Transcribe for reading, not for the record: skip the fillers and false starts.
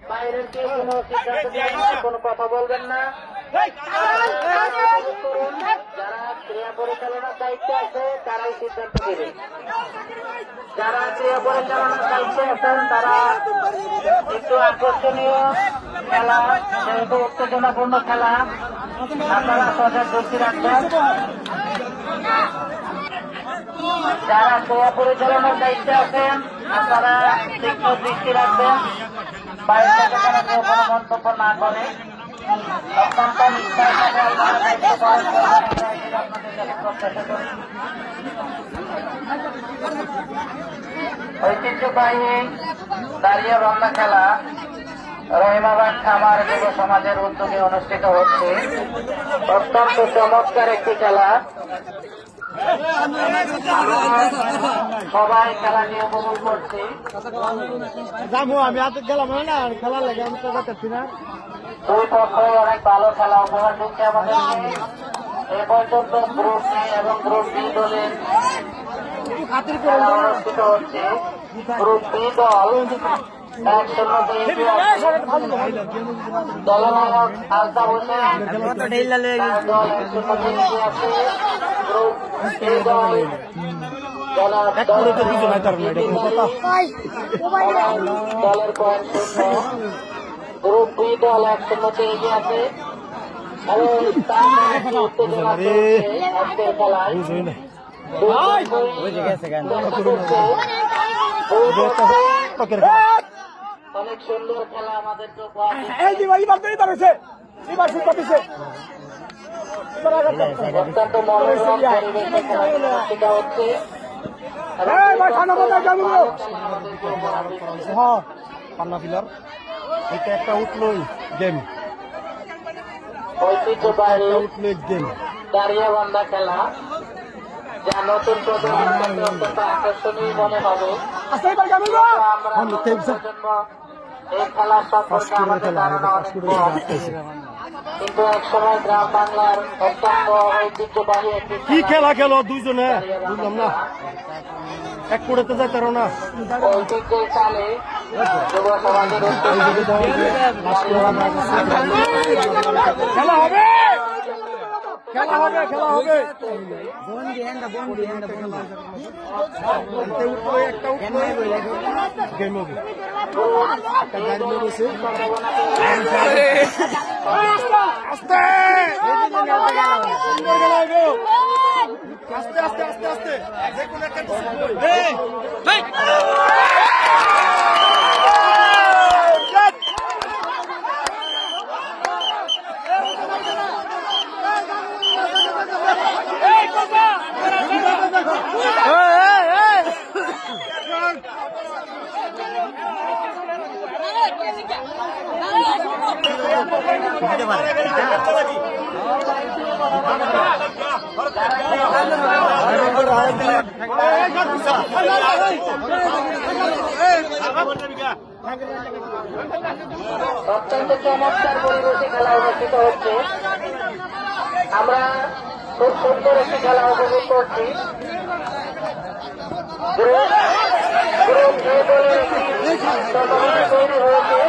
বাইরের কেউ কোনো সিদ্ধান্ত কোনো কথা বলবেন না। যারা ক্রিয়া পরিচালনার দায়িত্বে আছে তারাই সিদ্ধান্ত দেবে। যারা ক্রিয়া পরিচালনার দায়িত্বে আছেন তারা একটু আকর্ষণীয় খেলা, যেহেতু উত্তেজনাপূর্ণ খেলা, আপনারা সজাগ দৃষ্টি রাখবেন। যারা ক্রিয়া পরিচালনার দায়িত্বে আছেন আপনারা তীক্ষ্ণ দৃষ্টি রাখবেন, বাইরে থেকে যেন কেউ কোনো মন্তব্য না করে। অত্যন্ত নিষ্ঠার সাথে আপনারা দায়িত্ব পালন করবেন, আপনাদের কাছে প্রত্যাশা করি। ঐতিহ্যবাহী দাঁড়িয়ে বাংলা খেলা রহিমাবাদ খামার যুব সমাজের উদ্যোগে অনুষ্ঠিত হচ্ছে। অত্যন্ত চমৎকার একটি খেলা, সবাই খেলা নিয়ে উপভোগ করছি। আমি আজ গেলাম না, খেলা লাগে আমি তো যাচ্ছি না। দুই পক্ষই অনেক ভালো খেলা উপহার দিচ্ছে আমাদের। এ পর্যন্ত গ্রুপ সি এবং গ্রুপ বি দলের খেলা অনুষ্ঠিত হচ্ছে। গ্রুপ বি দল 1-0 দলনায়ক আলতাফ হোসেন দল 1-0 আছে। গ্রুপ সি দল দলের পয়েন্ট 0। গ্রুপ বি দল 1-0 এগিয়ে আছে এবং আজকের খেলায় অনেক সুন্দর খেলা আমাদের অত্যন্ত মনোরম পরিবেশে খেলা অনুষ্ঠিত হচ্ছে। একটা উঠলোই গেম, ঐতিহ্যবাহী গেম দাঁড়িয়ে বান্ধা খেলা, যা নতুন প্রজন্মের অত্যন্ত আকর্ষণীয় মনে হবে। আমরা প্রজন্ম এই খেলার সম্পর্কে আমাদের ধারণা অনেক কম, কিন্তু একসময় গ্রাম বাংলার অত্যন্ত ঐতিহ্যবাহী একটি কি খেলা খেলো দুইজনে, বুঝলাম না, এক করেতে যাইতে না। ঐতিহ্যের চালে যুব সমাজের খেলা হবে, খেলা হবে, খেলা হবে। একটা গেম হবে, একটা গাড়ি মেরেছে আস্তে আস্তে আস্তে আস্তে আস্তে যে কোনো একটা অত্যন্ত চমৎকার পরিবেশে খেলা অনুষ্ঠিত হচ্ছে। আমরা খুব সুন্দর একটি খেলা উপভোগ করছি। গ্রুপ এ দলের একটি টুর্নামেন্ট তৈরি হয়েছে।